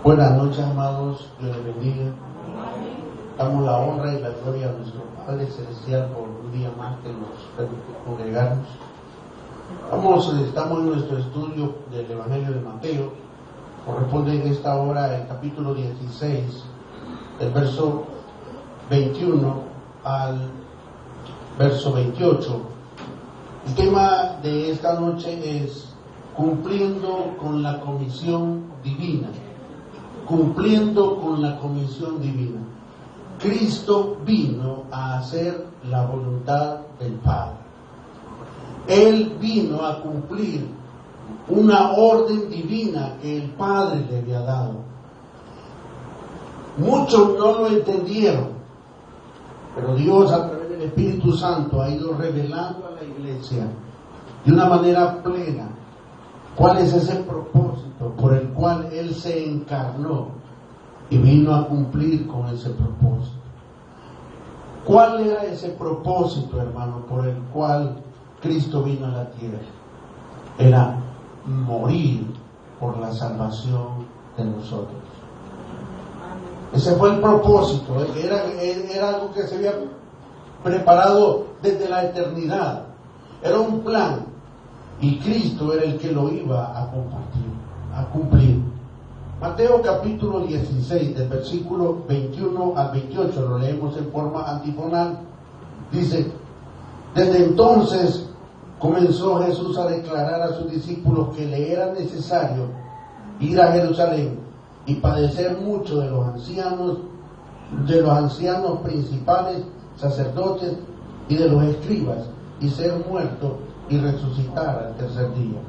Buenas noches, amados. Dios les bendiga. Damos la honra y la gloria a nuestro Padre Celestial por un día más que nos permite congregarnos. Estamos en nuestro estudio del Evangelio de Mateo. Corresponde en esta hora el capítulo 16, del verso 21 al verso 28. El tema de esta noche es cumpliendo con la comisión divina. Cumpliendo con la comisión divina. Cristo vino a hacer la voluntad del Padre. Él vino a cumplir una orden divina que el Padre le había dado. Muchos no lo entendieron, pero Dios a través del Espíritu Santo ha ido revelando a la iglesia de una manera plena cuál es ese propósito por el cual Él se encarnó y vino a cumplir con ese propósito. ¿Cuál era ese propósito, hermano, por el cual Cristo vino a la tierra? Era morir por la salvación de nosotros. Ese fue el propósito. Era algo que se había preparado desde la eternidad. Era un plan. Y Cristo era el que lo iba a compartir, a cumplir. Mateo capítulo 16, del versículo 21 al 28, lo leemos en forma antifonal. Dice: desde entonces comenzó Jesús a declarar a sus discípulos que le era necesario ir a Jerusalén y padecer mucho de los ancianos principales, sacerdotes y de los escribas, y ser muerto y resucitar al tercer día.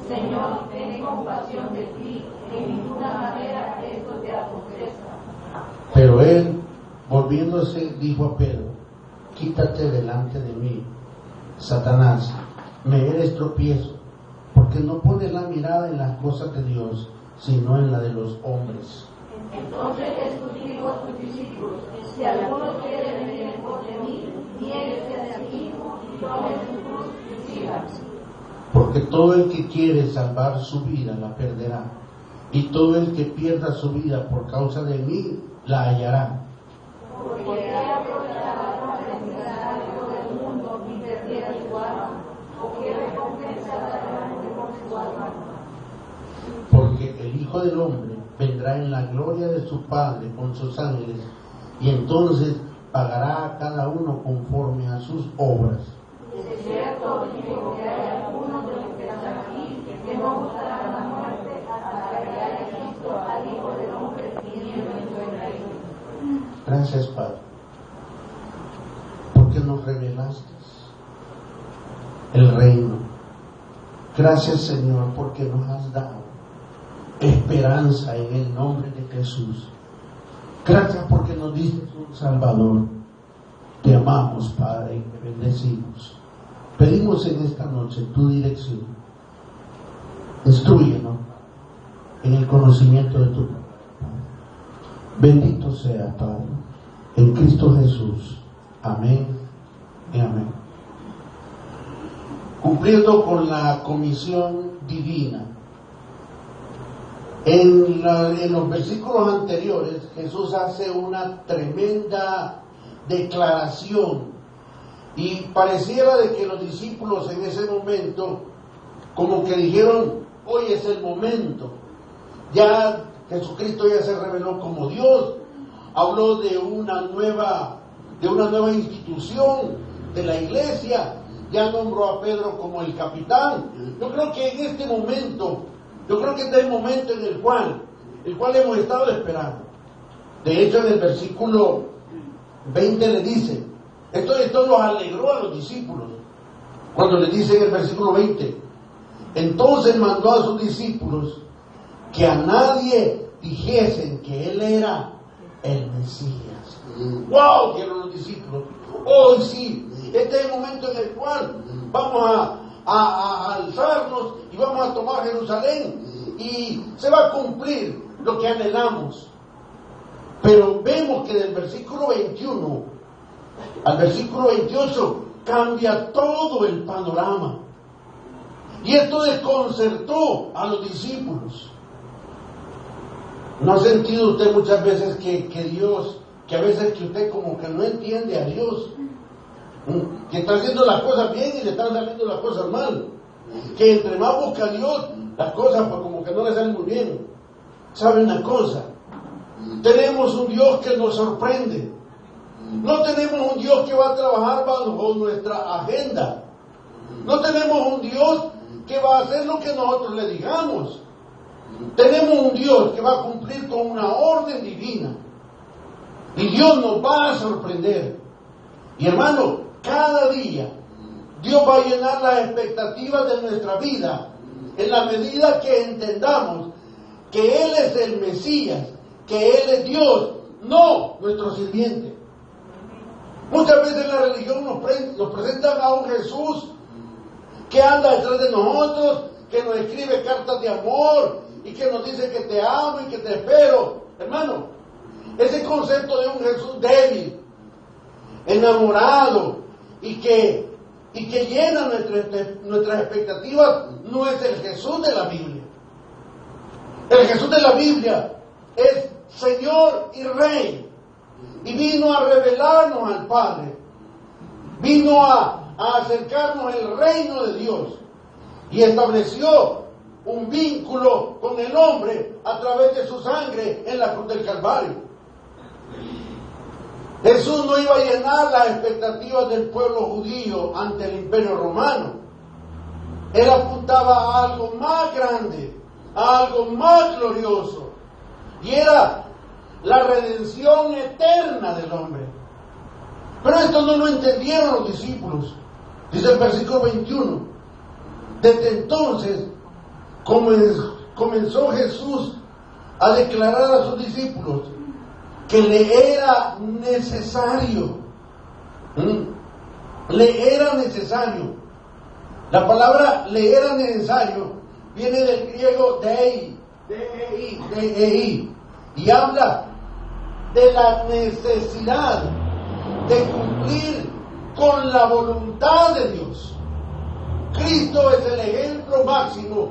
Señor, ten compasión de ti, en ninguna manera esto te acontezca. Pero él, volviéndose, dijo a Pedro: quítate delante de mí, Satanás, me eres tropiezo, porque no pones la mirada en las cosas de Dios, sino en la de los hombres. Entonces Jesús dijo a sus discípulos: si alguno quiere venir en pos de mí, niéguese a sí mismo y tome su cruz y sígame. Porque todo el que quiere salvar su vida la perderá, y todo el que pierda su vida por causa de mí la hallará. Porque él aprovechará para empezar todo el mundo y perdiera su alma, o que recompensa dará por su alma. Porque el Hijo del Hombre vendrá en la gloria de su Padre con sus ángeles, y entonces pagará a cada uno conforme a sus obras. Es cierto, digo que hay algunos de los que están aquí que no gustarán la muerte hasta que haya visto al Hijo del Hombre viniendo en su reino. Gracias, Padre, porque nos revelaste el reino. Gracias, Señor, porque nos has dado esperanza en el nombre de Jesús. Gracias porque nos diste un Salvador. Te amamos, Padre, y te bendecimos. Pedimos en esta noche tu dirección. Instrúyenos en el conocimiento de tu palabra. Bendito sea, Padre, en Cristo Jesús. Amén y amén. Cumpliendo con la comisión divina. En los versículos anteriores, Jesús hace una tremenda declaración y pareciera de que los discípulos en ese momento como que dijeron: hoy es el momento. Ya Jesucristo ya se reveló como Dios, habló de una nueva institución de la iglesia, ya nombró a Pedro como el capitán. Yo creo que en este momento, este es el momento en el cual hemos estado esperando. De hecho, en el versículo 20 le dice, esto los alegró a los discípulos, cuando le dice en el versículo 20: entonces mandó a sus discípulos que a nadie dijesen que él era el Mesías. ¡Wow! Dijeron los discípulos: hoy sí, este es el momento en el cual vamos a alzarnos y vamos a tomar Jerusalén y se va a cumplir lo que anhelamos. Pero vemos que del versículo 21 al versículo 28 cambia todo el panorama. Y esto desconcertó a los discípulos. ¿No ha sentido usted muchas veces que Dios, que a veces que usted como que no entiende a Dios? Que está haciendo las cosas bien y le están saliendo las cosas mal. Que entre más busca a Dios, las cosas pues como que no le salen muy bien. ¿Sabe una cosa? Tenemos un Dios que nos sorprende. No tenemos un Dios que va a trabajar bajo nuestra agenda. No tenemos un Dios que va a hacer lo que nosotros le digamos. Tenemos un Dios que va a cumplir con una orden divina. Y Dios nos va a sorprender. Y hermano, cada día Dios va a llenar las expectativas de nuestra vida en la medida que entendamos que Él es el Mesías, que Él es Dios, no nuestro sirviente. Muchas veces la religión nos presenta a un Jesús que anda detrás de nosotros, que nos escribe cartas de amor y que nos dice que te amo y que te espero. Hermano, ese concepto de un Jesús débil, enamorado y que llena nuestras expectativas no es el Jesús de la Biblia. El Jesús de la Biblia es Señor y Rey, y vino a revelarnos al Padre, vino a acercarnos el reino de Dios y estableció un vínculo con el hombre a través de su sangre en la cruz del Calvario. Jesús no iba a llenar las expectativas del pueblo judío ante el Imperio Romano. Él apuntaba a algo más grande, a algo más glorioso, y era la redención eterna del hombre. Pero esto no lo entendieron los discípulos. Dice el versículo 21. Desde entonces comenzó Jesús a declarar a sus discípulos que le era necesario. Le era necesario. La palabra le era necesario viene del griego dei, y habla de la necesidad de cumplir con la voluntad de Dios. Cristo es el ejemplo máximo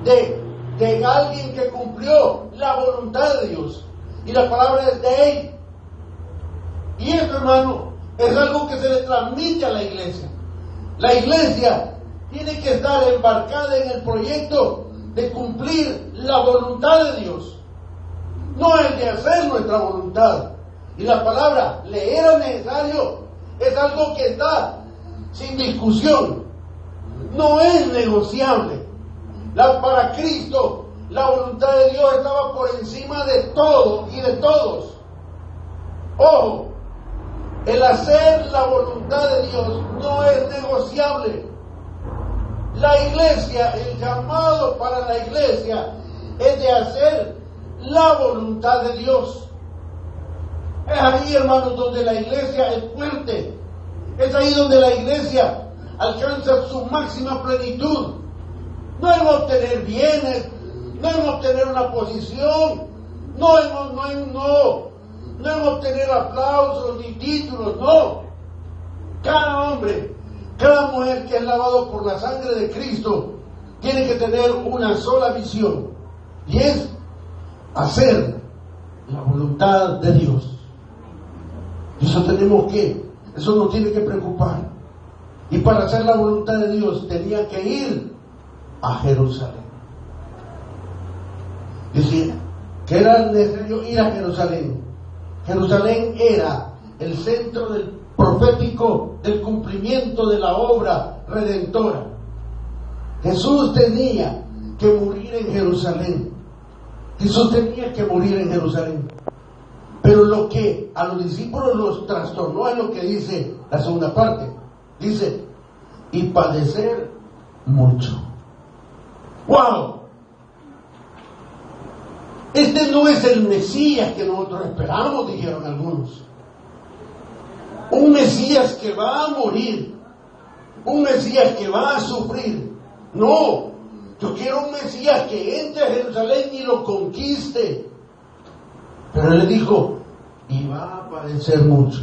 de alguien que cumplió la voluntad de Dios. Y la palabra es dei. Y esto, hermano, es algo que se le transmite a la iglesia. La iglesia tiene que estar embarcada en el proyecto de cumplir la voluntad de Dios, no el de hacer nuestra voluntad. Y la palabra le era necesario es algo que está sin discusión, no es negociable. Para Cristo la voluntad de Dios estaba por encima de todo y de todos. Ojo, el hacer la voluntad de Dios no es negociable. La iglesia, el llamado para la iglesia es de hacer la voluntad de Dios. Es ahí, hermanos, donde la iglesia es fuerte. Es ahí donde la iglesia alcanza su máxima plenitud. No en obtener bienes, no en obtener una posición, no en obtener aplausos ni títulos, no. Cada hombre, cada mujer que es lavado por la sangre de Cristo tiene que tener una sola visión, y es hacer la voluntad de Dios. Y eso nos tiene que preocupar. Y para hacer la voluntad de Dios tenía que ir a Jerusalén. Decía que era necesario ir a Jerusalén. Jerusalén era el centro del profético del cumplimiento de la obra redentora. Jesús tenía que morir en Jerusalén. Jesús tenía que morir en Jerusalén. Pero lo que a los discípulos los trastornó es lo que dice la segunda parte. Dice, y padecer mucho. ¡Wow! Este no es el Mesías que nosotros esperamos, dijeron algunos. Un Mesías que va a morir, un Mesías que va a sufrir. No, yo quiero un Mesías que entre a Jerusalén y lo conquiste. Pero él dijo, y va a padecer mucho.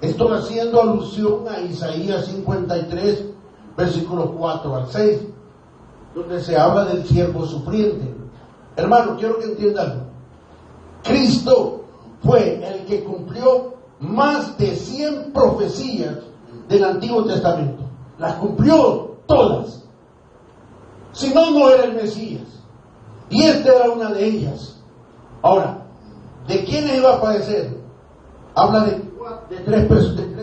Esto haciendo alusión a Isaías 53, versículos 4 al 6, donde se habla del siervo sufriente. Hermano, quiero que entiendan, Cristo fue el que cumplió más de 100 profecías del Antiguo Testamento. Las cumplió todas. Si no, no era el Mesías. Y esta era una de ellas. Ahora, ¿de quiénes iba a padecer? Habla de tres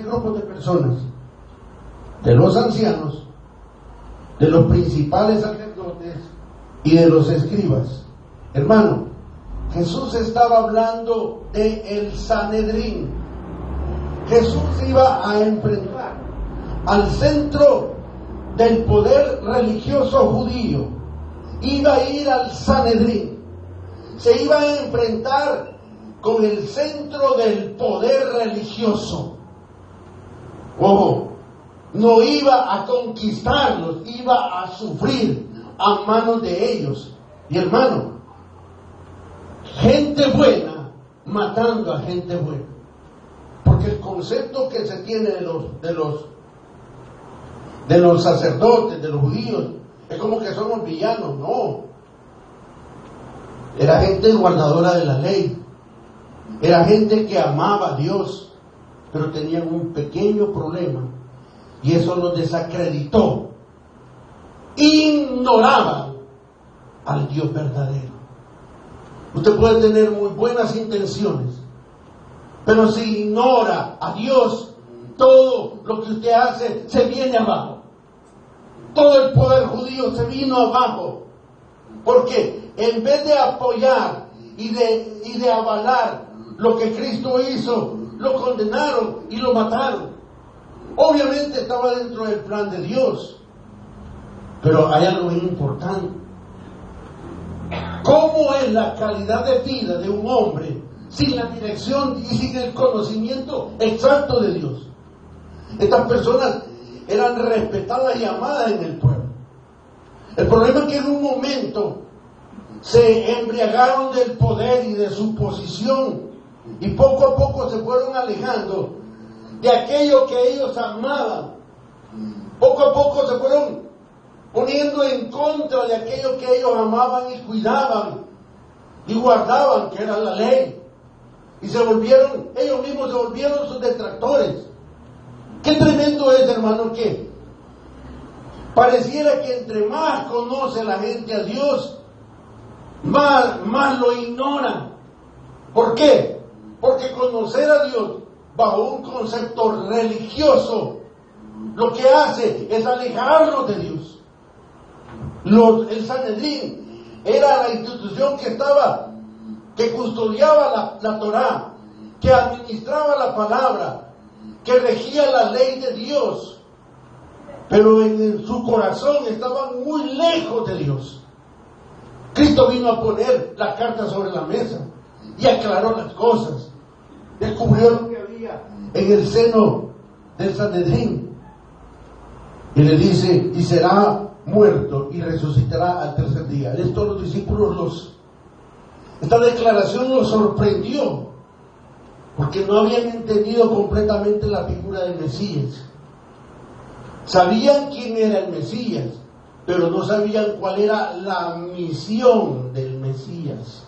grupos de personas: de los ancianos, de los principales sacerdotes y de los escribas. Hermano, Jesús estaba hablando del Sanedrín. Jesús iba a enfrentar al centro del poder religioso judío. Iba a ir al Sanedrín. Se iba a enfrentar con el centro del poder religioso. Ojo, no iba a conquistarlos, iba a sufrir a manos de ellos. Y hermano, gente buena matando a gente buena. Porque el concepto que se tiene de los sacerdotes, de los judíos, es como que somos villanos. No. Era gente guardadora de la ley. Era gente que amaba a Dios, pero tenían un pequeño problema, y eso los desacreditó. Ignoraban al Dios verdadero. Usted puede tener muy buenas intenciones, pero si ignora a Dios, todo lo que usted hace se viene abajo. Todo el poder judío se vino abajo, porque en vez de apoyar y de avalar lo que Cristo hizo, lo condenaron y lo mataron. Obviamente estaba dentro del plan de Dios, pero hay algo muy importante. ¿Cómo es la calidad de vida de un hombre sin la dirección y sin el conocimiento exacto de Dios? Estas personas eran respetadas y amadas en el pueblo. El problema es que en un momento se embriagaron del poder y de su posición, y poco a poco se fueron alejando de aquello que ellos amaban. Poco a poco se fueron poniendo en contra de aquello que ellos amaban y cuidaban y guardaban, que era la ley. Y ellos mismos se volvieron sus detractores. Qué tremendo es, hermano, que pareciera que entre más conoce la gente a Dios, más lo ignora. ¿Por qué? Porque conocer a Dios bajo un concepto religioso lo que hace es alejarnos de Dios. El Sanedrín era la institución que custodiaba la Torá, que administraba la palabra, que regía la ley de Dios, pero en su corazón estaban muy lejos de Dios. Cristo vino a poner la carta sobre la mesa y aclaró las cosas, descubrió lo que había en el seno del Sanedrín, y le dice: y será muerto y resucitará al tercer día. Esto los discípulos esta declaración los sorprendió, porque no habían entendido completamente la figura del Mesías. Sabían quién era el Mesías, pero no sabían cuál era la misión del Mesías.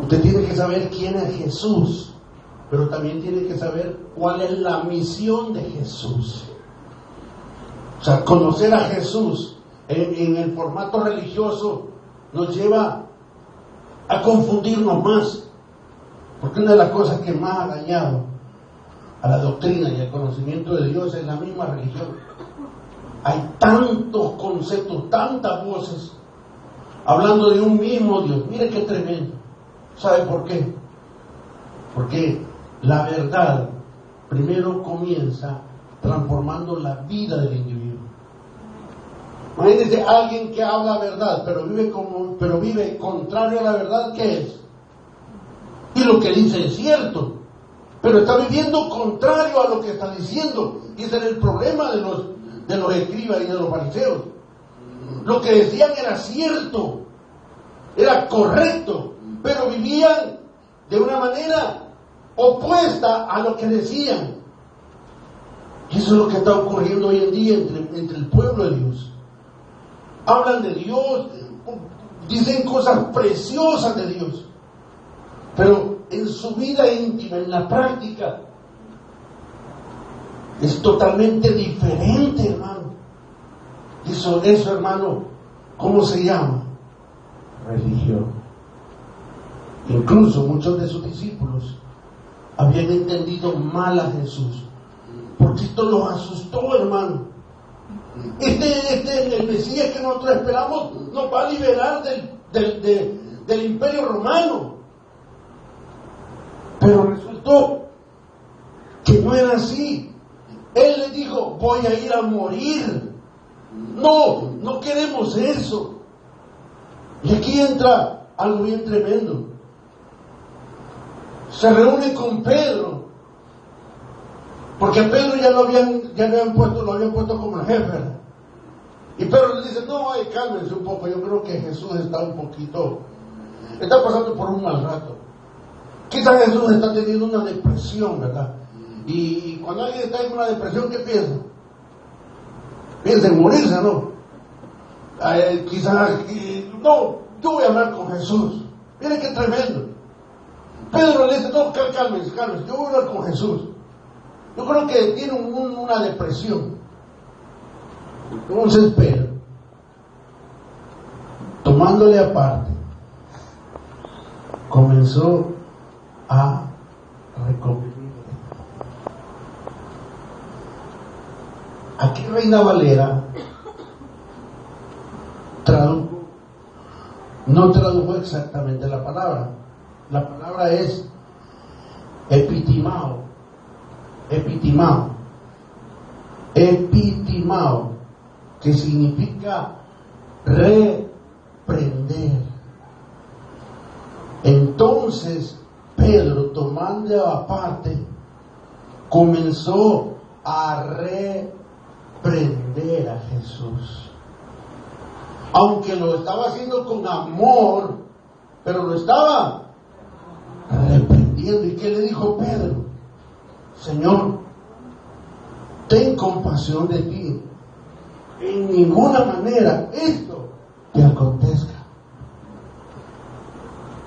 Usted tiene que saber quién es Jesús, pero también tiene que saber cuál es la misión de Jesús. O sea, conocer a Jesús en el formato religioso nos lleva a confundirnos más, porque una de las cosas que más ha dañado a la doctrina y al conocimiento de Dios es la misma religión. Hay tantos conceptos, tantas voces hablando de un mismo Dios. Mire qué tremendo. ¿Sabe por qué? Porque la verdad primero comienza transformando la vida del individuo. Imagínense alguien que habla verdad, pero vive contrario a la verdad. ¿Qué es? Y lo que dice es cierto, pero está viviendo contrario a lo que está diciendo. Y ese era el problema de los escribas y de los fariseos. Lo que decían era cierto, era correcto, pero vivían de una manera opuesta a lo que decían. Y eso es lo que está ocurriendo hoy en día entre el pueblo de Dios. hablan de Dios, dicen cosas preciosas de Dios, pero en su vida íntima, en la práctica, es totalmente diferente, hermano. Eso, hermano, ¿cómo se llama? Religión. Incluso muchos de sus discípulos habían entendido mal a Jesús, porque esto los asustó, hermano. El Mesías que nosotros esperamos nos va a liberar del Imperio Romano. Pero resultó que no era así. Él les dijo: voy a ir a morir. No queremos eso. Y aquí entra algo bien tremendo. Se reúne con Pedro, porque a Pedro ya lo habían puesto como el jefe. Y Pedro le dice: no, cálmense un poco, yo creo que Jesús está pasando por un mal rato. Quizás Jesús está teniendo una depresión, ¿verdad? Y cuando alguien está en una depresión, ¿qué piensa? Piensa en morirse, ¿no? No, yo voy a hablar con Jesús. Miren qué tremendo. Pedro le dice: no, cálmense, yo voy a hablar con Jesús. Yo creo que tiene una depresión. Entonces Pedro, tomándole aparte, comenzó a reconvenirle. Aquí Reina Valera no tradujo exactamente la palabra. La palabra es epitimao, que significa reprender. Entonces Pedro, tomando aparte, comenzó a reprender a Jesús, aunque lo estaba haciendo con amor, pero lo estaba reprendiendo. ¿Y qué le dijo Pedro? Señor, ten compasión de ti. En ninguna manera esto te acontezca.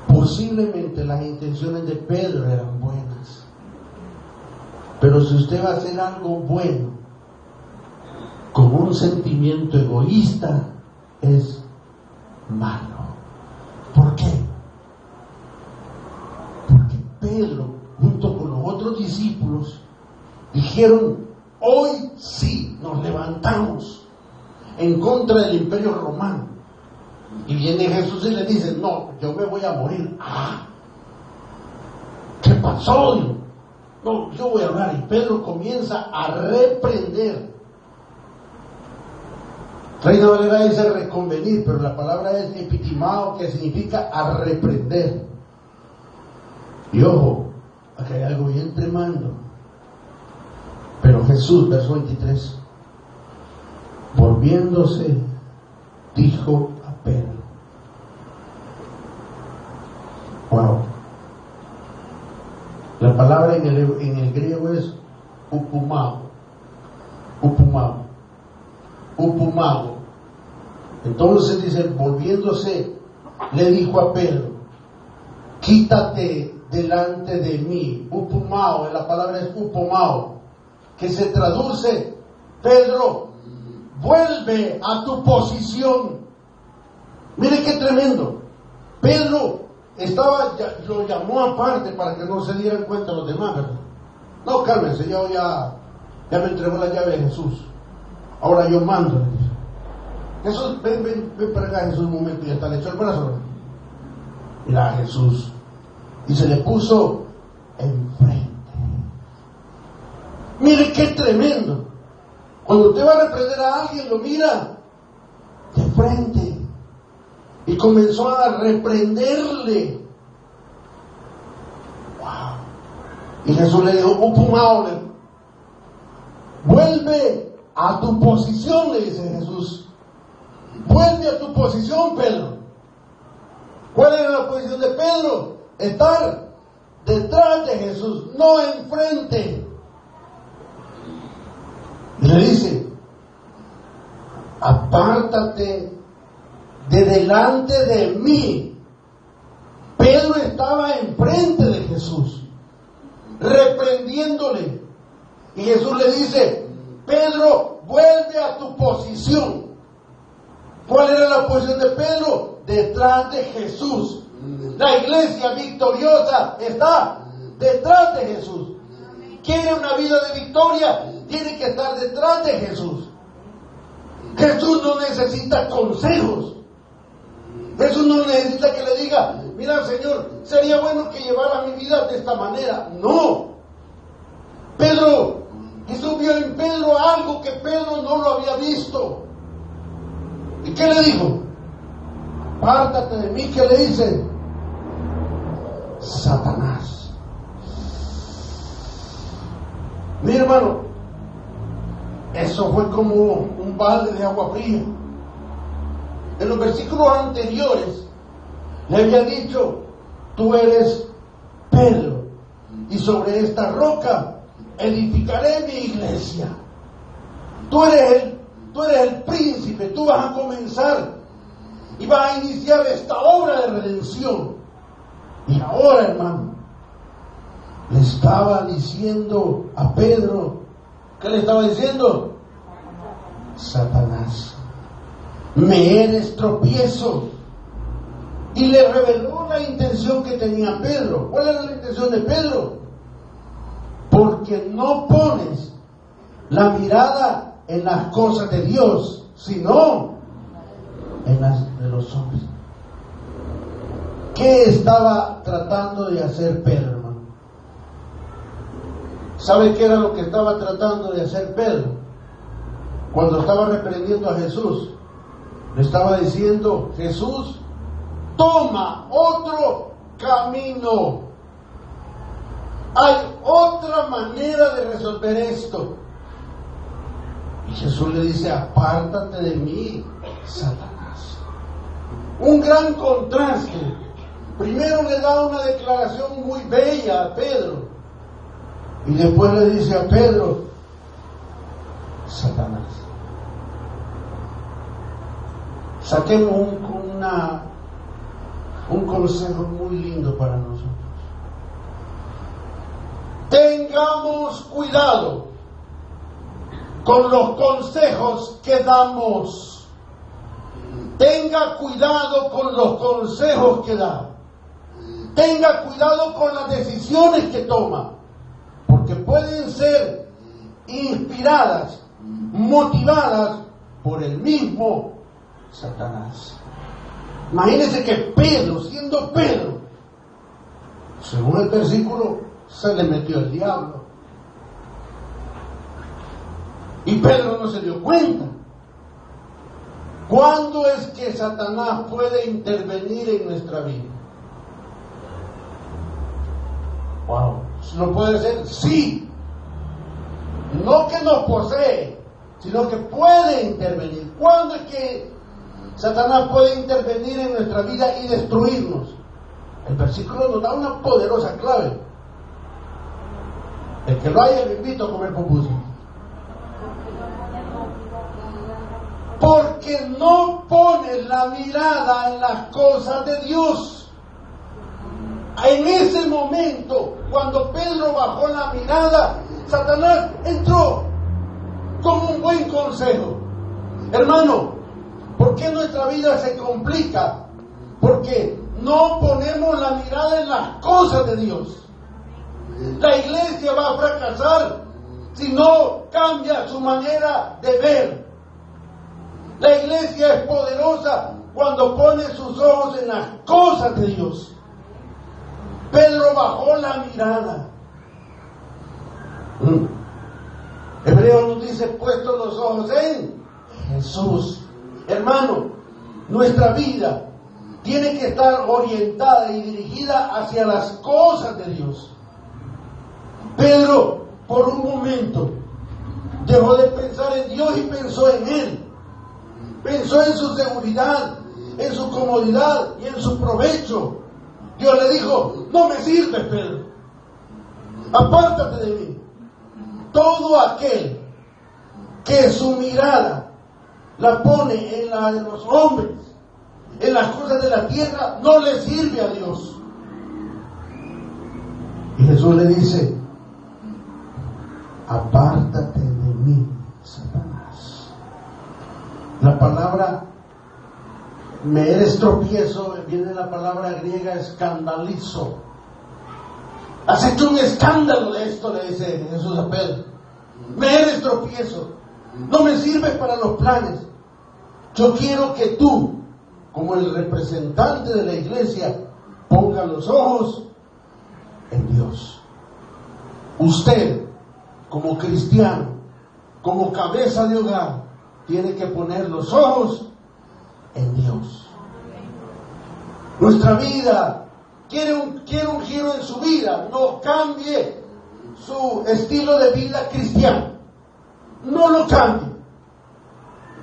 Posiblemente las intenciones de Pedro eran buenas, pero si usted va a hacer algo bueno con un sentimiento egoísta, es malo. ¿Por qué? Porque Pedro, junto con los otros discípulos, dijeron: hoy sí nos levantamos en contra del Imperio Romano. Y viene Jesús y le dice: no, yo me voy a morir. ¿Qué pasó? No, yo voy a hablar. Y Pedro comienza a reprender. Reina Valera dice reconvenir, pero la palabra es epitimao, que significa a reprender. Y ojo, aquí hay algo bien tremendo. Pero Jesús, verso 23, volviéndose, dijo a Pedro: wow, la palabra en el griego es upumao. Entonces dice, volviéndose, le dijo a Pedro: quítate delante de mí. Upumao, la palabra es upomao, que se traduce: Pedro, vuelve a tu posición. Mire qué tremendo. Pedro lo llamó aparte para que no se dieran cuenta los demás, ¿verdad? No, cálmense, ya me entregó la llave a Jesús. Ahora yo mando. Jesús, ven para acá, Jesús, un momento. Y hasta le echó el brazo. Mira a Jesús. Y se le puso enfrente. Mire qué tremendo. Cuando usted va a reprender a alguien, lo mira de frente. Y comenzó a reprenderle. Wow. Y Jesús le dijo: upumao, vuelve a tu posición, le dice Jesús. Vuelve a tu posición, Pedro. ¿Cuál era la posición de Pedro? Estar detrás de Jesús, no enfrente. Y le dice: apártate de delante de mí. Pedro estaba enfrente de Jesús, reprendiéndole. Y Jesús le dice: Pedro, vuelve a tu posición. ¿Cuál era la posición de Pedro? Detrás de Jesús. La iglesia victoriosa está detrás de Jesús. ¿Quiere una vida de victoria? Tiene que estar detrás de Jesús. Jesús no necesita consejos. Jesús no necesita que le diga: mira, Señor, sería bueno que llevara mi vida de esta manera. No. Jesús vio en Pedro algo que Pedro no lo había visto. ¿Y qué le dijo? Apártate de mí. ¿Qué le dice? Satanás. Mi hermano, eso fue como un balde de agua fría. En los versículos anteriores le había dicho: tú eres Pedro, y sobre esta roca edificaré mi iglesia. Tú eres el príncipe, tú vas a comenzar y vas a iniciar esta obra de redención. Y ahora, hermano, le estaba diciendo a Pedro, ¿qué le estaba diciendo? Satanás, me eres tropiezo. Y le reveló la intención que tenía Pedro. ¿Cuál era la intención de Pedro? Porque no pones la mirada en las cosas de Dios, sino en las de los hombres. ¿Qué estaba tratando de hacer Pedro, hermano? ¿Sabe qué era lo que estaba tratando de hacer Pedro? Cuando estaba reprendiendo a Jesús, le estaba diciendo: Jesús, toma otro camino. Hay otra manera de resolver esto. Y Jesús le dice: apártate de mí, Satanás. Un gran contraste. Primero le da una declaración muy bella a Pedro, y después le dice a Pedro: Satanás. Saquemos un consejo muy lindo para nosotros. Tengamos cuidado con los consejos que damos. Tenga cuidado con los consejos que da. Tenga cuidado con las decisiones que toma, porque pueden ser inspiradas, motivadas por el mismo Satanás. Imagínense que Pedro, siendo Pedro, según el versículo, se le metió el diablo. Y Pedro no se dio cuenta. ¿Cuándo es que Satanás puede intervenir en nuestra vida? Wow. ¿Lo puede hacer? Sí. No que nos posee, sino que puede intervenir. ¿Cuándo es que Satanás puede intervenir en nuestra vida y destruirnos? El versículo nos da una poderosa clave. El que lo haya, le invito a comer pupusas. Porque no pones la mirada en las cosas de Dios. En ese momento, cuando Pedro bajó la mirada, Satanás entró como un buen consejo. Hermano, ¿por qué nuestra vida se complica? Porque no ponemos la mirada en las cosas de Dios. La iglesia va a fracasar si no cambia su manera de ver. La iglesia es poderosa cuando pone sus ojos en las cosas de Dios. Pedro bajó la mirada. Hebreo nos dice: puesto los ojos en Jesús. Hermano, nuestra vida tiene que estar orientada y dirigida hacia las cosas de Dios. Pedro, por un momento, dejó de pensar en Dios y pensó en Él. Pensó en su seguridad, en su comodidad y en su provecho. Dios le dijo: no me sirves, Pedro. Apártate de mí. Todo aquel que su mirada la pone en la de los hombres en las cosas de la tierra no le sirve a Dios. Y Jesús le dice: apártate de mí, Satanás. La palabra me eres tropiezo viene de la palabra griega escandalizo. Has hecho un escándalo de esto, le dice Jesús a Pedro. Me eres tropiezo, no me sirves para los planes. Yo quiero que tú, como el representante de la iglesia, ponga los ojos en Dios. Usted, como cristiano, como cabeza de hogar, tiene que poner los ojos en Dios. Nuestra vida quiere un giro en su vida. No cambie su estilo de vida cristiano. No lo cambie.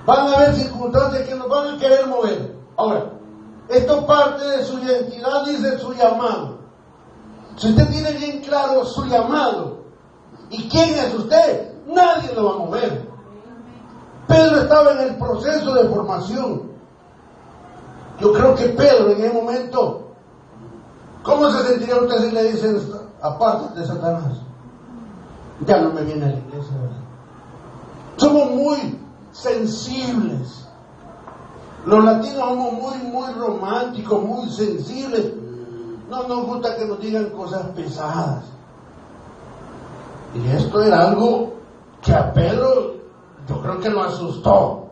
Van a haber circunstancias que nos van a querer mover. Ahora, esto parte de su identidad y de su llamado. Si usted tiene bien claro su llamado y quién es usted, nadie lo va a mover. Pedro estaba en el proceso de formación. Yo creo que Pedro en ese momento, ¿cómo se sentiría usted si le dicen aparte de Satanás? Ya no me viene a la iglesia, ¿verdad? Somos muy sensibles. Los latinos somos muy románticos, muy sensibles. No nos gusta que nos digan cosas pesadas. Y esto era algo que a Pedro, yo creo que lo asustó.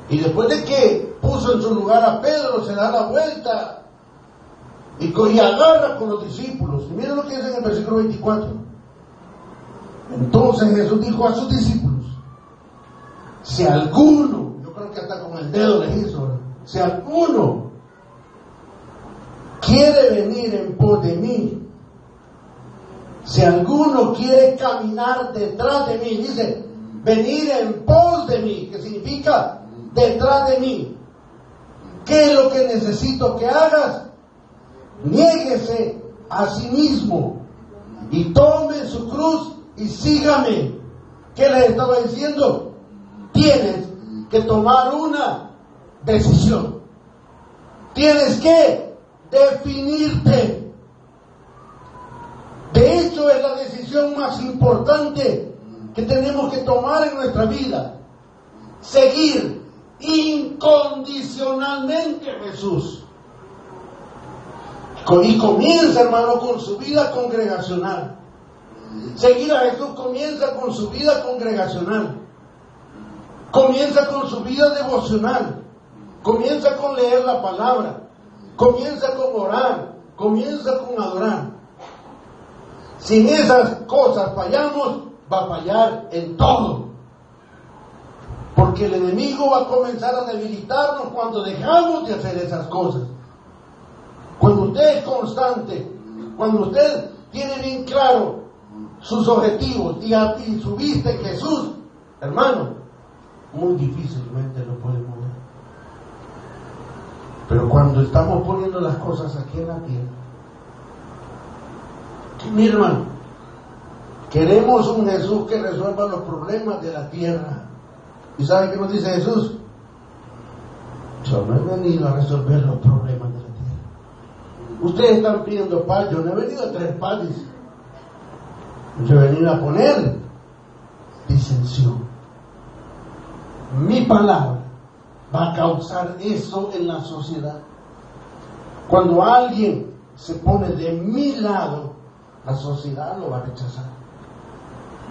Y después de que puso en su lugar a Pedro, se da la vuelta y agarra con los discípulos. Y miren lo que dice en el versículo 24. Entonces Jesús dijo a sus discípulos: si alguno, yo creo que hasta con el dedo les hizo, ¿verdad? Si alguno quiere venir en pos de mí, si alguno quiere caminar detrás de mí, dice venir en pos de mí, que significa detrás de mí. ¿Qué es lo que necesito que hagas? Niéguese a sí mismo y tome su cruz y sígame. ¿Qué les estaba diciendo? Tienes que tomar una decisión. Tienes que definirte. De hecho, es la decisión más importante que tenemos que tomar en nuestra vida. Seguir incondicionalmente a Jesús. Y comienza, hermano, con su vida congregacional. Seguir a Jesús comienza con su vida congregacional. Comienza con su vida devocional. Comienza con leer la palabra. Comienza con orar. Comienza con adorar. Si en esas cosas fallamos, va a fallar en todo. Porque el enemigo va a comenzar a debilitarnos cuando dejamos de hacer esas cosas. Cuando usted es constante, cuando usted tiene bien claro sus objetivos y su vista en Jesús, hermano, muy difícilmente lo puede mover. Pero cuando estamos poniendo las cosas aquí en la tierra, mi hermano, queremos un Jesús que resuelva los problemas de la tierra. ¿Y sabe qué nos dice Jesús? Yo no he venido a resolver los problemas de la tierra. Ustedes están pidiendo paz, yo no he venido a traer paz, dice. Yo he venido a poner disensión. Mi palabra va a causar eso en la sociedad. Cuando alguien se pone de mi lado, la sociedad lo va a rechazar.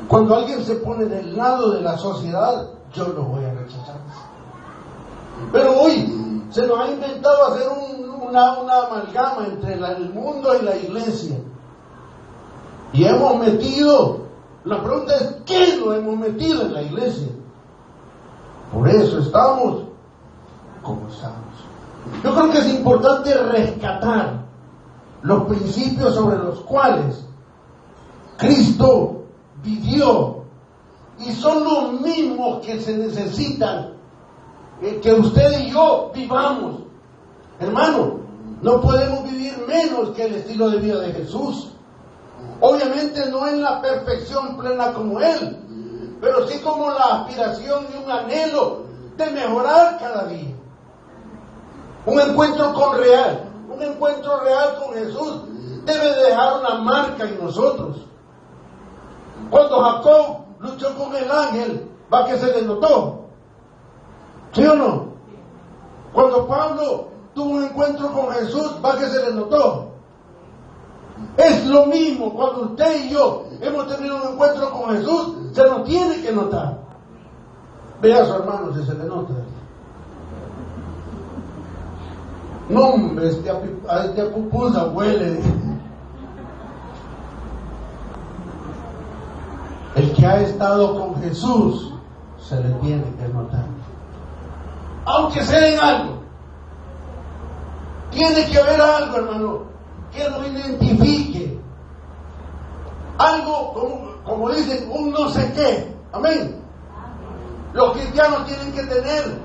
Cuando alguien se pone del lado de la sociedad, yo lo voy a rechazar. Pero hoy se nos ha inventado hacer una amalgama entre el mundo y la iglesia. Y hemos metido, la pregunta es, ¿qué lo hemos metido en la iglesia? Por eso estamos como estamos. Yo creo que es importante rescatar los principios sobre los cuales Cristo vivió, y son los mismos que se necesitan que usted y yo vivamos. Hermano, no podemos vivir menos que el estilo de vida de Jesús. Obviamente no en la perfección plena como Él, pero sí como la aspiración y un anhelo de mejorar cada día. Un encuentro real con Jesús debe dejar una marca en nosotros. Cuando Jacob luchó con el ángel, va que se le notó. ¿Sí o no? Cuando Pablo tuvo un encuentro con Jesús, va que se le notó. Es lo mismo cuando usted y yo hemos tenido un encuentro con Jesús, se nos tiene que notar. Vea a su hermano si se le nota. No, hombre, este pupusa huele. El que ha estado con Jesús se le tiene que notar. Aunque sea en algo. Tiene que haber algo, hermano, que lo identifique. Algo, como dicen, un no sé qué. Amén. Los cristianos tienen que tener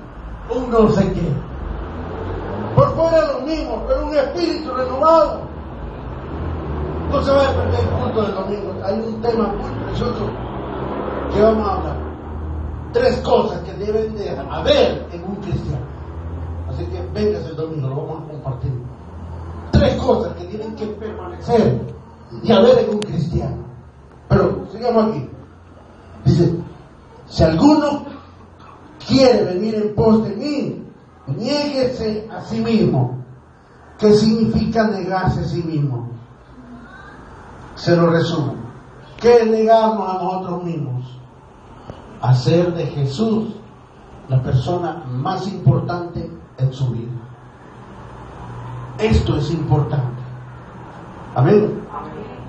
un no sé qué. Por fuera lo mismo, pero un espíritu renovado. No se va a perder el culto del domingo. Hay un tema muy precioso que vamos a hablar. 3 cosas que deben de haber en un cristiano. Así que vengas el domingo, lo vamos a compartir. 3 cosas que tienen que permanecer y haber en un cristiano. Pero sigamos aquí. Dice, si alguno quiere venir en pos de mí, niéguese a sí mismo. ¿Qué significa negarse a sí mismo? Se lo resumo. ¿Qué negamos a nosotros mismos? Hacer de Jesús la persona más importante en su vida. Esto es importante. Amén.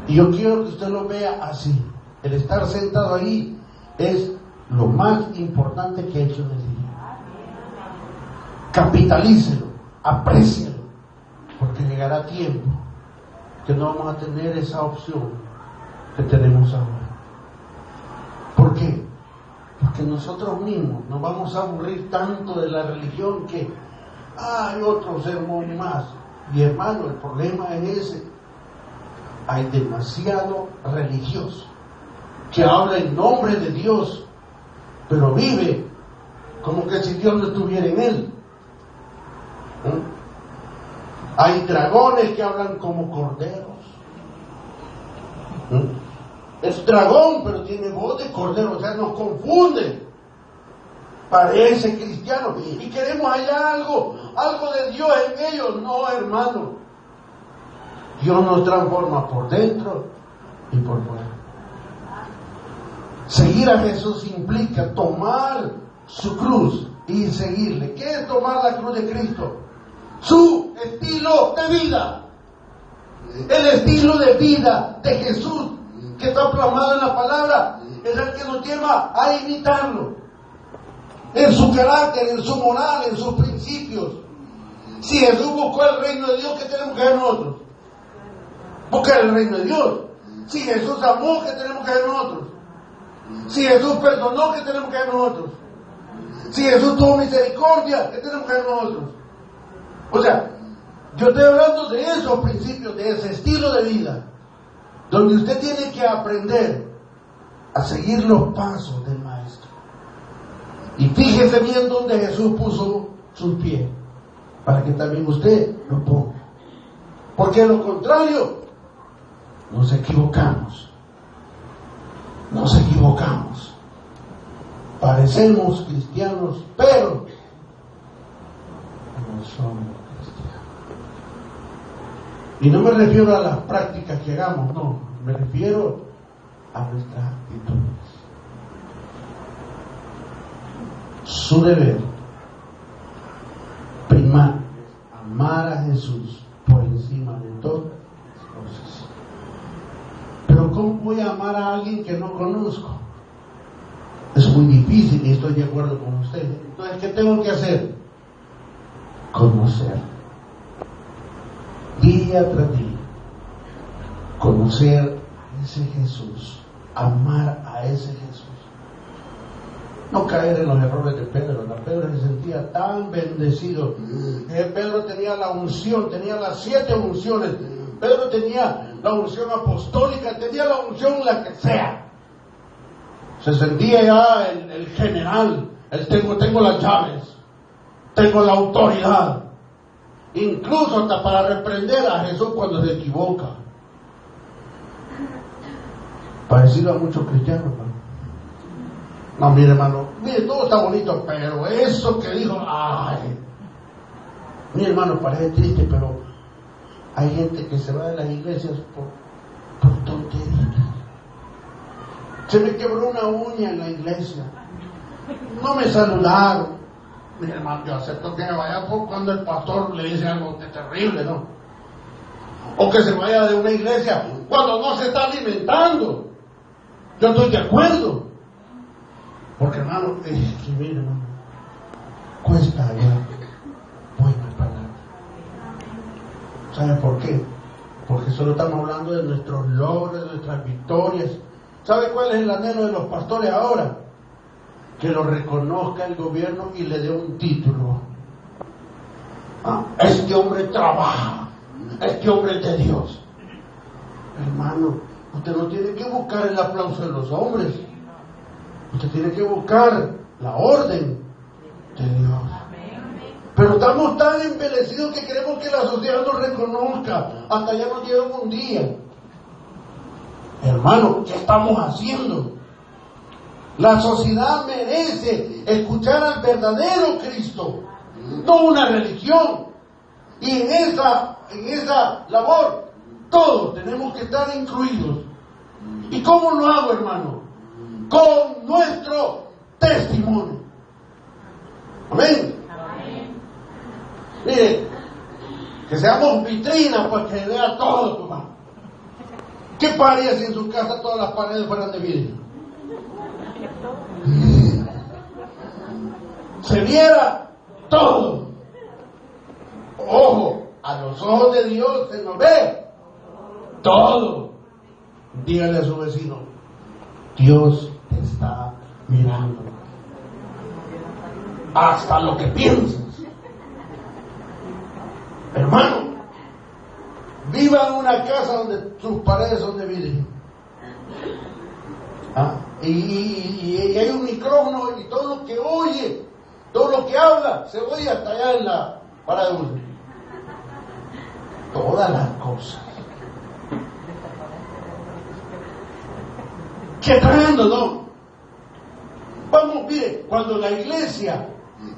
Y yo quiero que usted lo vea así. El estar sentado ahí es lo más importante que he hecho en el día. Capitalícelo, aprécielo, porque llegará tiempo que no vamos a tener esa opción que tenemos ahora. ¿Por qué? Porque nosotros mismos nos vamos a aburrir tanto de la religión que hay otro sermón más. Y hermano, el problema es ese. Hay demasiado religioso que habla en nombre de Dios, pero vive como que si Dios no estuviera en él. Hay dragones que hablan como corderos. Es dragón, pero tiene voz de cordero, o sea, nos confunde. Parece cristiano y queremos hallar algo de Dios en ellos. No, hermano. Dios nos transforma por dentro y por fuera. Seguir a Jesús implica tomar su cruz y seguirle. ¿Qué es tomar la cruz de Cristo? Su estilo de vida. El estilo de vida de Jesús que está plasmado en la palabra es el que nos lleva a imitarlo. En su carácter, en su moral, en sus principios. Si Jesús buscó el reino de Dios, ¿qué tenemos que hacer nosotros? Buscar el reino de Dios. Si Jesús amó, ¿qué tenemos que hacer nosotros? Si Jesús perdonó, ¿qué tenemos que hacer nosotros? Si Jesús tuvo misericordia, ¿qué tenemos que hacer nosotros? O sea, yo estoy hablando de esos principios, de ese estilo de vida, donde usted tiene que aprender a seguir los pasos del Maestro. Y fíjese bien donde Jesús puso sus pies, para que también usted lo ponga. Porque de lo contrario, nos equivocamos. Nos equivocamos. Parecemos cristianos, pero no somos cristianos. Y no me refiero a las prácticas que hagamos, no. Me refiero a nuestras actitudes. Su deber primario es amar a Jesús por encima de todas las cosas. Pero ¿cómo voy a amar a alguien que no conozco? Es muy difícil y estoy de acuerdo con usted. Entonces, ¿qué tengo que hacer? Conocer. Día tras día. Conocer a ese Jesús. Amar a ese Jesús. No caer en los errores de Pedro. Pedro se sentía tan bendecido. Pedro tenía la unción, tenía las 7 unciones. Pedro tenía la unción apostólica, tenía la unción la que sea. Se sentía ya el general. Tengo las llaves, tengo la autoridad. incluso hasta para reprender a Jesús cuando se equivoca. Parecido a muchos cristianos, hermano. No, mire, hermano, mire, todo está bonito, pero eso que dijo, ay. Mire, hermano, parece triste, pero hay gente que se va de las iglesias por tonterías. Se me quebró una uña en la iglesia. No me saludaron. Mire, hermano, yo acepto que me vaya por cuando el pastor le dice algo terrible, ¿no? O que se vaya de una iglesia cuando no se está alimentando. Yo estoy de acuerdo. Porque, hermano, es que, mire, hermano, cuesta hallar buenas palabras. ¿Sabe por qué? Porque solo estamos hablando de nuestros logros, de nuestras victorias. ¿Sabe cuál es el anhelo de los pastores ahora? Que lo reconozca el gobierno y le dé un título. Este hombre trabaja, este hombre es de Dios. Hermano, usted no tiene que buscar el aplauso de los hombres. Usted tiene que buscar la orden de Dios. Pero estamos tan embelecidos que queremos que la sociedad nos reconozca. Hasta ya nos llevan un día. Hermano, ¿qué estamos haciendo? La sociedad merece escuchar al verdadero Cristo, no una religión. Y en esa labor todos tenemos que estar incluidos. ¿Y cómo lo hago, hermano? Con nuestro testimonio. Amén. Mire, que seamos vitrinas para que vea todo, hermano. ¿Qué paría si en su casa todas las paredes fueran de vidrio? Se viera todo. Ojo, a los ojos de Dios se nos ve todo. Dígale a su vecino, Dios te está mirando. Hasta lo que piensas. Hermano, viva en una casa donde sus paredes son de vidrio. Y hay un micrófono y todo lo que oye, todo lo que habla, se oye hasta allá en la parada de bus. Todas las cosas. Qué tremendo, ¿no? Vamos, mire, cuando la iglesia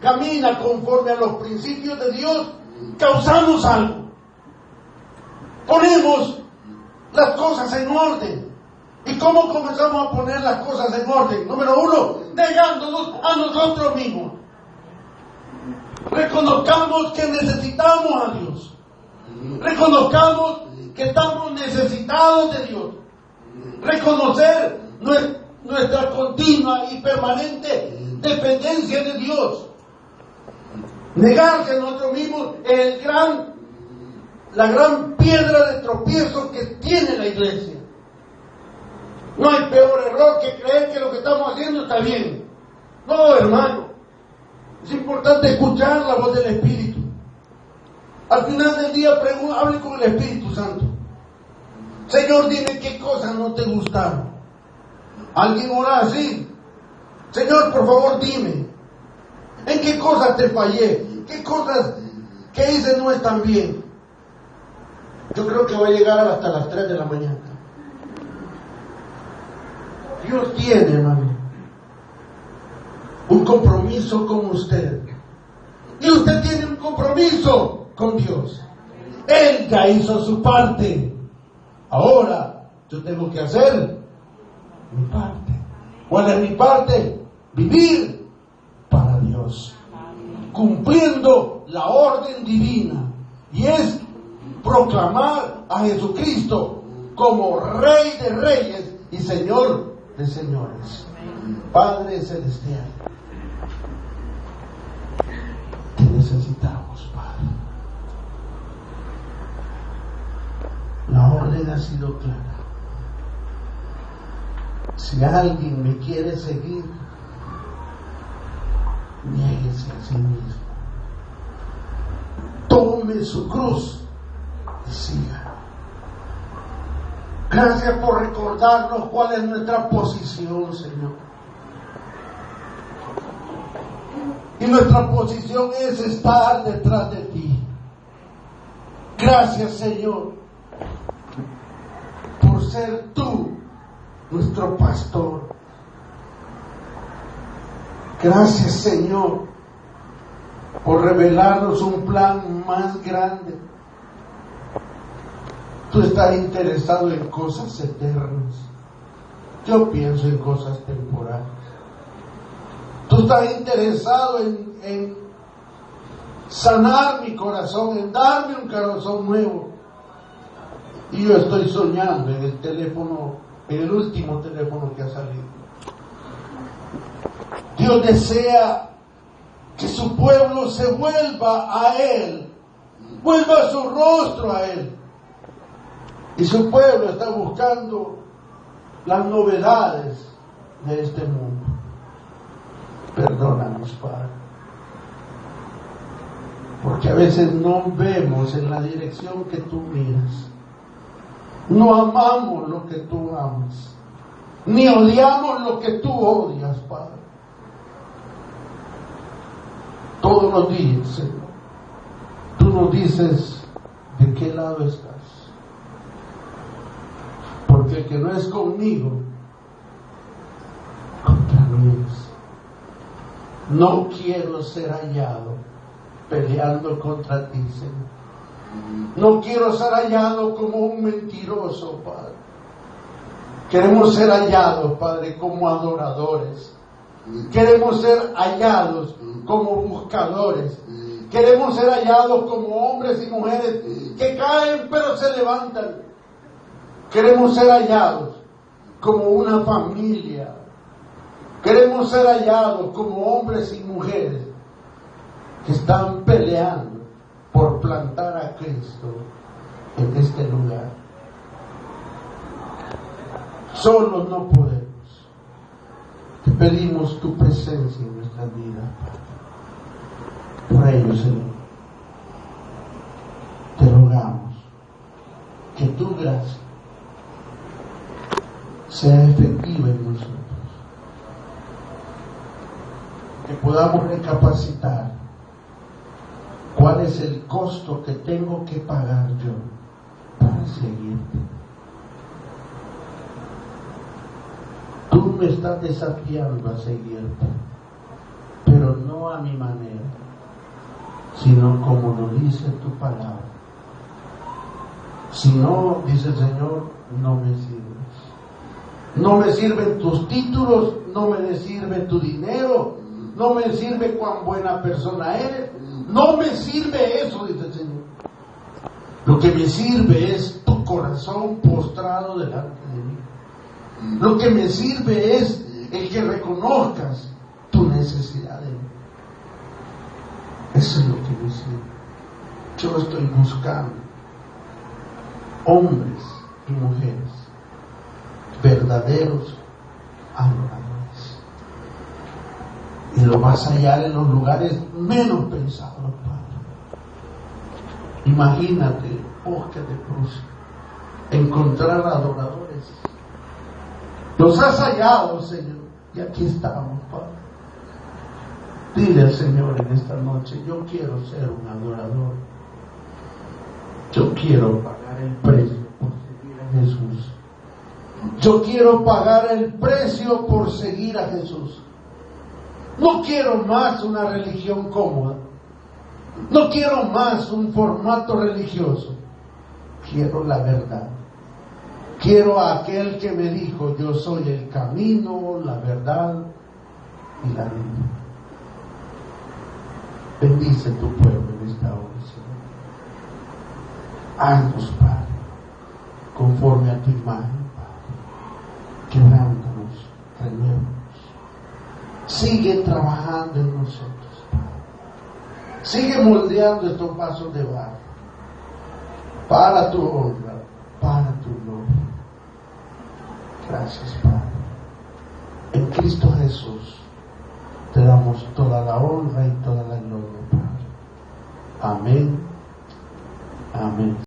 camina conforme a los principios de Dios, causamos algo. Ponemos las cosas en orden. ¿Y cómo comenzamos a poner las cosas en orden? Número uno, negándonos a nosotros mismos. Reconozcamos que necesitamos a Dios. Reconozcamos que estamos necesitados de Dios. Reconocer nuestra continua y permanente dependencia de Dios. Negarse a nosotros mismos es la gran piedra de tropiezo que tiene la iglesia. No hay peor error que creer que lo que estamos haciendo está bien. No, hermano. Es importante escuchar la voz del Espíritu. Al final del día hable con el Espíritu Santo. Señor, dime qué cosas no te gustaron. Alguien ora así. Señor, por favor, dime. ¿En qué cosas te fallé? ¿Qué cosas que hice no están bien? Yo creo que va a llegar hasta las 3 de la mañana. Dios tiene, hermano, un compromiso con usted. Y usted tiene un compromiso con Dios. Él ya hizo su parte. Ahora yo tengo que hacer mi parte. ¿Cuál es mi parte? Vivir para Dios, cumpliendo la orden divina, y es proclamar a Jesucristo como Rey de Reyes y Señor de Señores. Padre Celestial, te necesitamos, Padre. La orden ha sido clara. Si alguien me quiere seguir, niéguese a sí mismo. Tome su cruz y siga. Gracias por recordarnos cuál es nuestra posición, Señor. Y nuestra posición es estar detrás de ti. Gracias, Señor, por ser tú nuestro pastor. Gracias, Señor, por revelarnos un plan más grande. Tú estás interesado en cosas eternas. Yo pienso en cosas temporales. Tú estás interesado en sanar mi corazón, en darme un corazón nuevo. Y yo estoy soñando en el teléfono, en el último teléfono que ha salido. Dios desea que su pueblo se vuelva a Él, vuelva su rostro a Él. Y su pueblo está buscando las novedades de este mundo. Perdónanos, Padre, porque a veces no vemos en la dirección que tú miras. No amamos lo que tú amas, ni odiamos lo que tú odias, Padre. Todos los días, Señor, tú nos dices de qué lado estás. Porque el que no es conmigo, contra mí es. No quiero ser hallado peleando contra ti, Señor. No quiero ser hallado como un mentiroso, Padre. Queremos ser hallados, Padre, como adoradores. Queremos ser hallados como buscadores. Queremos ser hallados como hombres y mujeres que caen pero se levantan. Queremos ser hallados como una familia. Queremos ser hallados como hombres y mujeres que están peleando por plantar a Cristo en este lugar. Solos no podemos. Te pedimos tu presencia en nuestra vida. Por ello, Señor, te rogamos que tu gracia sea efectiva en nosotros, que podamos recapacitar cuál es el costo que tengo que pagar yo para seguirte. Tú me estás desafiando a seguirte, pero no a mi manera, sino como lo dice tu palabra. Si no, dice el Señor, no me sirves. No me sirven tus títulos, no me sirve tu dinero, no me sirve cuán buena persona eres, no me sirve eso, dice el Señor. Lo que me sirve es tu corazón postrado delante de mí. Lo que me sirve es el que reconozcas tu necesidad de mí. Eso es lo que me sirve. Yo estoy buscando hombres y mujeres verdaderos adoradores, y lo vas a hallar en los lugares menos pensados, Padre. Imagínate, bosque de Prusia, encontrar adoradores. Los has hallado, Señor, y aquí estamos, Padre. Dile al Señor en esta noche: yo quiero ser un adorador. Yo quiero pagar el precio por seguir a Jesús. Yo quiero pagar el precio por seguir a Jesús. No quiero más una religión cómoda. No quiero más un formato religioso. Quiero la verdad. Quiero a aquel que me dijo: yo soy el camino, la verdad y la vida. Bendice tu pueblo en esta hora, Señor. Haznos, Padre, conforme a tu imagen. Quebrántanos, renuévanos. Sigue trabajando en nosotros, Padre. Sigue moldeando estos vasos de barro para tu honra, para tu gloria. Gracias, Padre. En Cristo Jesús te damos toda la honra y toda la gloria, Padre. Amén. Amén.